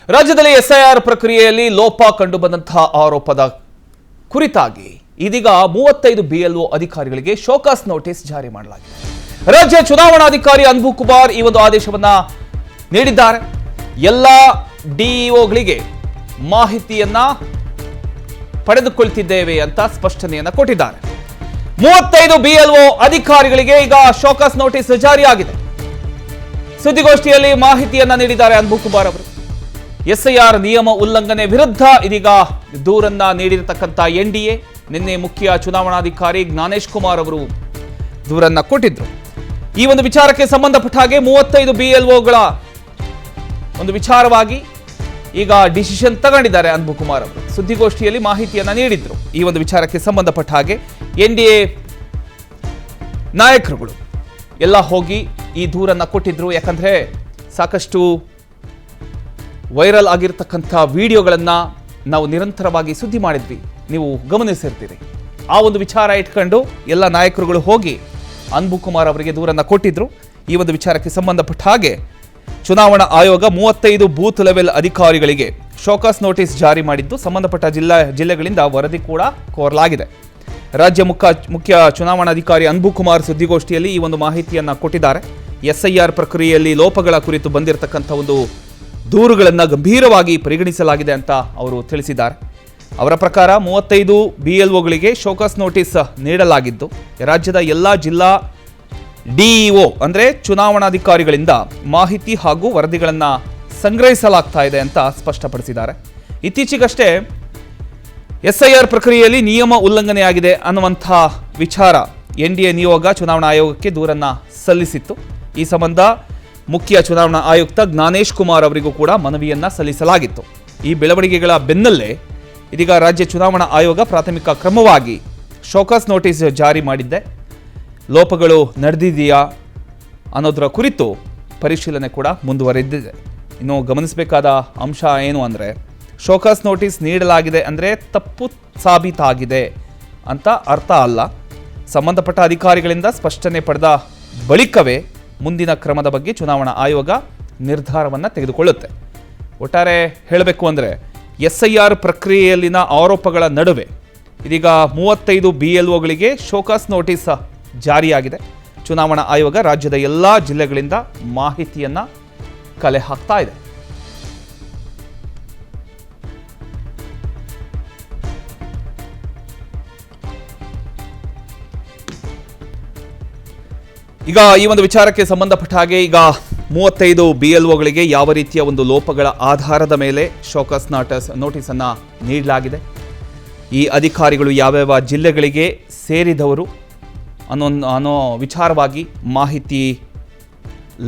ರಾಜ್ಯದಲ್ಲಿ ಎಸ್ಐಆರ್ ಪ್ರಕ್ರಿಯೆಯಲ್ಲಿ ಲೋಪ ಕಂಡುಬಂದಂತಹ ಆರೋಪದ ಕುರಿತಾಗಿ ಇದೀಗ 35 ಬಿಎಲ್ಒ ಅಧಿಕಾರಿಗಳಿಗೆ ಶೋಕಾಸ್ ನೋಟಿಸ್ ಜಾರಿ ಮಾಡಲಾಗಿದೆ. ರಾಜ್ಯ ಚುನಾವಣಾಧಿಕಾರಿ ಅನ್ಬು ಕುಮಾರ್ ಈ ಒಂದು ಆದೇಶವನ್ನ ನೀಡಿದ್ದಾರೆ. ಎಲ್ಲ ಡಿಇಒಗಳಿಗೆ ಮಾಹಿತಿಯನ್ನ ಪಡೆದುಕೊಳ್ತಿದ್ದೇವೆ ಅಂತ ಸ್ಪಷ್ಟನೆಯನ್ನ ಕೊಟ್ಟಿದ್ದಾರೆ. 35 ಬಿಎಲ್ಒ ಅಧಿಕಾರಿಗಳಿಗೆ ಈಗ ಶೋಕಾಸ್ ನೋಟಿಸ್ ಜಾರಿಯಾಗಿದೆ. ಸುದ್ದಿಗೋಷ್ಠಿಯಲ್ಲಿ ಮಾಹಿತಿಯನ್ನ ನೀಡಿದ್ದಾರೆ ಅನ್ಬು ಕುಮಾರ್ ಅವರು. ಎಸ್ಐಆರ್ ನಿಯಮ ಉಲ್ಲಂಘನೆ ವಿರುದ್ಧ ಇದೀಗ ದೂರನ್ನ ನೀಡಿರತಕ್ಕಂತ ಎನ್ಡಿಎ ನಿನ್ನೆ ಮುಖ್ಯ ಚುನಾವಣಾಧಿಕಾರಿ ಜ್ಞಾನೇಶ್ ಕುಮಾರ್ ಅವರು ದೂರನ್ನ ಕೊಟ್ಟಿದ್ರು. ಈ ಒಂದು ವಿಚಾರಕ್ಕೆ ಸಂಬಂಧಪಟ್ಟ ಹಾಗೆ 35 ಬಿಎಲ್ಒಗಳ ಒಂದು ವಿಚಾರವಾಗಿ ಈಗ ಡಿಸಿಷನ್ ತಗೊಂಡಿದ್ದಾರೆ ಅನ್ಬು ಕುಮಾರ್ ಅವರು. ಸುದ್ದಿಗೋಷ್ಠಿಯಲ್ಲಿ ಮಾಹಿತಿಯನ್ನ ನೀಡಿದ್ರು. ಈ ಒಂದು ವಿಚಾರಕ್ಕೆ ಸಂಬಂಧಪಟ್ಟ ಹಾಗೆ ಎನ್ಡಿಎ ನಾಯಕರುಗಳು ಎಲ್ಲ ಹೋಗಿ ಈ ದೂರನ್ನ ಕೊಟ್ಟಿದ್ರು. ಯಾಕಂದ್ರೆ ಸಾಕಷ್ಟು ವೈರಲ್ ಆಗಿರತಕ್ಕಂಥ ವಿಡಿಯೋಗಳನ್ನ ನಾವು ನಿರಂತರವಾಗಿ ಸುದ್ದಿ ಮಾಡಿದ್ವಿ, ನೀವು ಗಮನಿಸಿರ್ತೀರಿ. ಆ ಒಂದು ವಿಚಾರ ಇಟ್ಕೊಂಡು ಎಲ್ಲ ನಾಯಕರುಗಳು ಹೋಗಿ ಅನ್ಬು ಕುಮಾರ್ ಅವರಿಗೆ ದೂರನ್ನ ಕೊಟ್ಟಿದ್ರು. ಈ ಒಂದು ವಿಚಾರಕ್ಕೆ ಸಂಬಂಧಪಟ್ಟ ಹಾಗೆ ಚುನಾವಣಾ ಆಯೋಗ 35 ಬೂತ್ ಲೆವೆಲ್ ಅಧಿಕಾರಿಗಳಿಗೆ ಶೋಕಾಸ್ ನೋಟಿಸ್ ಜಾರಿ ಮಾಡಿದ್ದು ಸಂಬಂಧಪಟ್ಟ ಜಿಲ್ಲೆಗಳಿಂದ ವರದಿ ಕೂಡ ಕೋರಲಾಗಿದೆ. ರಾಜ್ಯ ಮುಖ್ಯ ಚುನಾವಣಾಧಿಕಾರಿ ಅನ್ಬು ಕುಮಾರ್ ಸುದ್ದಿಗೋಷ್ಠಿಯಲ್ಲಿ ಈ ಒಂದು ಮಾಹಿತಿಯನ್ನ ಕೊಟ್ಟಿದ್ದಾರೆ. ಎಸ್ಐಆರ್ ಪ್ರಕ್ರಿಯೆಯಲ್ಲಿ ಲೋಪಗಳ ಕುರಿತು ಬಂದಿರತಕ್ಕಂಥ ಒಂದು ದೂರುಗಳನ್ನು ಗಂಭೀರವಾಗಿ ಪರಿಗಣಿಸಲಾಗಿದೆ ಅಂತ ಅವರು ತಿಳಿಸಿದ್ದಾರೆ. ಅವರ ಪ್ರಕಾರ 35 ಬಿಎಲ್ಒಗಳಿಗೆ ಶೋಕಾಸ್ ನೋಟಿಸ್ ನೀಡಲಾಗಿದ್ದು ರಾಜ್ಯದ ಎಲ್ಲ ಜಿಲ್ಲಾ ಡಿಇಒ ಅಂದರೆ ಚುನಾವಣಾಧಿಕಾರಿಗಳಿಂದ ಮಾಹಿತಿ ಹಾಗೂ ವರದಿಗಳನ್ನು ಸಂಗ್ರಹಿಸಲಾಗ್ತಾ ಇದೆ ಅಂತ ಸ್ಪಷ್ಟಪಡಿಸಿದ್ದಾರೆ. ಇತ್ತೀಚೆಗಷ್ಟೇ ಎಸ್ಐಆರ್ ಪ್ರಕ್ರಿಯೆಯಲ್ಲಿ ನಿಯಮ ಉಲ್ಲಂಘನೆಯಾಗಿದೆ ಅನ್ನುವಂಥ ವಿಚಾರ ಎನ್ಡಿಎ ನಿಯೋಗ ಚುನಾವಣಾ ಆಯೋಗಕ್ಕೆ ದೂರನ್ನ ಸಲ್ಲಿಸಿತ್ತು. ಈ ಸಂಬಂಧ ಮುಖ್ಯ ಚುನಾವಣಾ ಆಯುಕ್ತ ಜ್ಞಾನೇಶ್ ಕುಮಾರ್ ಅವರಿಗೂ ಕೂಡ ಮನವಿಯನ್ನ ಸಲ್ಲಿಸಲಾಗಿತ್ತು. ಈ ಬೆಳವಣಿಗೆಗಳ ಬೆನ್ನಲ್ಲೇ ಇದೀಗ ರಾಜ್ಯ ಚುನಾವಣಾ ಆಯೋಗ ಪ್ರಾಥಮಿಕ ಕ್ರಮವಾಗಿ ಶೋಕಾಸ್ ನೋಟಿಸ್ ಜಾರಿ ಮಾಡಿದ್ದೆ. ಲೋಪಗಳು ನಡೆದಿದೆಯಾ ಅನ್ನೋದರ ಕುರಿತು ಪರಿಶೀಲನೆ ಕೂಡ ಮುಂದುವರೆದಿದೆ. ಇನ್ನು ಗಮನಿಸಬೇಕಾದ ಅಂಶ ಏನು ಅಂದರೆ, ಶೋಕಾಸ್ ನೋಟಿಸ್ ನೀಡಲಾಗಿದೆ ಅಂದರೆ ತಪ್ಪು ಸಾಬೀತಾಗಿದೆ ಅಂತ ಅರ್ಥ ಅಲ್ಲ. ಸಂಬಂಧಪಟ್ಟ ಅಧಿಕಾರಿಗಳಿಂದ ಸ್ಪಷ್ಟನೆ ಪಡೆದ ಬಳಿಕವೇ ಮುಂದಿನ ಕ್ರಮದ ಬಗ್ಗೆ ಚುನಾವಣಾ ಆಯೋಗ ನಿರ್ಧಾರವನ್ನು ತೆಗೆದುಕೊಳ್ಳುತ್ತೆ. ಒಟ್ಟಾರೆ ಹೇಳಬೇಕು ಅಂದರೆ ಎಸ್ಐಆರ್ ಪ್ರಕ್ರಿಯೆಯಲ್ಲಿನ ಆರೋಪಗಳ ನಡುವೆ ಇದೀಗ 35 ಬಿಎಲ್ಒಗಳಿಗೆ ಶೋಕಾಸ್ ನೋಟಿಸ್ ಜಾರಿಯಾಗಿದೆ. ಚುನಾವಣಾ ಆಯೋಗ ರಾಜ್ಯದ ಎಲ್ಲ ಜಿಲ್ಲೆಗಳಿಂದ ಮಾಹಿತಿಯನ್ನ ಕಲೆ ಹಾಕ್ತಾ ಇದೆ. ಈಗ ಈ ಒಂದು ವಿಚಾರಕ್ಕೆ ಸಂಬಂಧಪಟ್ಟ ಹಾಗೆ ಈಗ 35 ಬಿಎಲ್ಒಗಳಿಗೆ ಯಾವ ರೀತಿಯ ಒಂದು ಲೋಪಗಳ ಆಧಾರದ ಮೇಲೆ ಶೋಕಾಸ್ ನೋಟಿಸ್ ಅನ್ನ ನೀಡಲಾಗಿದೆ, ಈ ಅಧಿಕಾರಿಗಳು ಯಾವ್ಯಾವ ಜಿಲ್ಲೆಗಳಿಗೆ ಸೇರಿದವರು ಅನ್ನೋ ವಿಚಾರವಾಗಿ ಮಾಹಿತಿ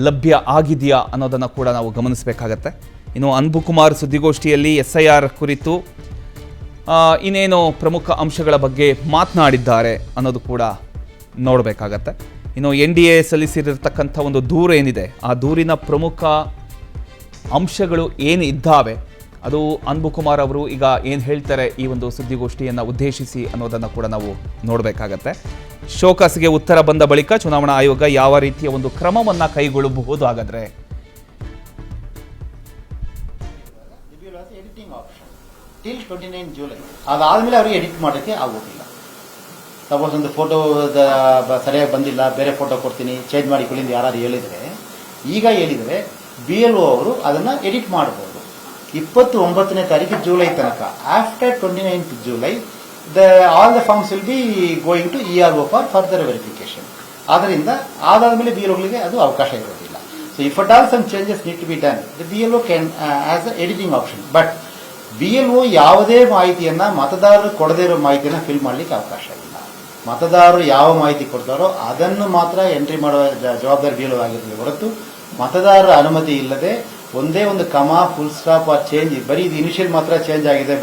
ಲಭ್ಯ ಆಗಿದೆಯಾ ಅನ್ನೋದನ್ನು ಕೂಡ ನಾವು ಗಮನಿಸಬೇಕಾಗತ್ತೆ. ಇನ್ನು ಅನ್ಬು ಕುಮಾರ್ ಸುದ್ದಿಗೋಷ್ಠಿಯಲ್ಲಿ ಎಸ್ಐಆರ್ ಕುರಿತು ಇನ್ನೇನು ಪ್ರಮುಖ ಅಂಶಗಳ ಬಗ್ಗೆ ಮಾತನಾಡಿದ್ದಾರೆ ಅನ್ನೋದು ಕೂಡ ನೋಡಬೇಕಾಗತ್ತೆ. ಇನ್ನು ಎನ್ಡಿಎ ಸಲ್ಲಿಸಿರತಕ್ಕಂಥ ಒಂದು ದೂರು ಏನಿದೆ, ಆ ದೂರಿನ ಪ್ರಮುಖ ಅಂಶಗಳು ಏನು ಇದ್ದಾವೆ, ಅದು ಅನ್ಬು ಕುಮಾರ್ ಅವರು ಈಗ ಏನು ಹೇಳ್ತಾರೆ ಈ ಒಂದು ಸುದ್ದಿಗೋಷ್ಠಿಯನ್ನು ಉದ್ದೇಶಿಸಿ ಅನ್ನೋದನ್ನು ಕೂಡ ನಾವು ನೋಡಬೇಕಾಗತ್ತೆ. ಶೋಕಾಸ್ಗೆ ಉತ್ತರ ಬಂದ ಬಳಿಕ ಚುನಾವಣಾ ಆಯೋಗ ಯಾವ ರೀತಿಯ ಒಂದು ಕ್ರಮವನ್ನು ಕೈಗೊಳ್ಳಬಹುದು? ಹಾಗಾದ್ರೆ ಟಿಲ್ 29 ಜುಲೈ ಅದಾದ್ಮೇಲೆ ಅವರಿಗೆ ಎಡಿಟ್ ಮಾಡೋಕ್ಕೆ ಆಗೋದಿಲ್ಲ. ಸಪೋಸ್ ಒಂದು ಫೋಟೋ ಸರಿಯಾಗಿ ಬಂದಿಲ್ಲ, ಬೇರೆ ಫೋಟೋ ಕೊಡ್ತೀನಿ ಚೇಂಜ್ ಮಾಡಿಕೊಳ್ಳಿ ಯಾರು ಹೇಳಿದರೆ BLO ಅವರು ಅದನ್ನ ಎಡಿಟ್ ಮಾಡಬಹುದು. 29ನೇ ತಾರೀಕು ಜುಲೈ ತನಕ. After 29th July all the forms will be going to ERO for further verification. ಆದ್ದರಿಂದ ಅದಾದ್ಮೇಲೆ BLOಗಳಿಗೆ ಅದು ಅವಕಾಶ ಇರೋದಿಲ್ಲ. So if at all some changes need to be done, the BLO can has a editing option. But BLO ಯಾವುದೇ ಮಾಹಿತಿಯನ್ನ ಮತದಾರರು ಕೊಡದೇ ಇರೋ ಮಾಹಿತಿಯನ್ನ ಫಿಲ್ ಮಾಡ್ಲಿಕ್ಕೆ ಅವಕಾಶ ಇಲ್ಲ. ಮತದಾರರು ಯಾವ ಮಾಹಿತಿ ಕೊಡ್ತಾರೋ ಅದನ್ನು ಮಾತ್ರ ಎಂಟ್ರಿ ಮಾಡುವ ಜವಾಬ್ದಾರಿ BLO ಆಗಿರ್ತದೆ ಹೊರತು ಮತದಾರರ ಅನುಮತಿ ಇಲ್ಲದೆ ಒಂದೇ ಒಂದು ಕಮಾ, ಫುಲ್ ಸ್ಟಾಪ್, ಚೇಂಜ್, ಬರೀ ಇದು ಇನಿಷಿಯಲ್ ಮಾತ್ರ ಚೇಂಜ್ ಆಗಿದೆ, ಬರೀ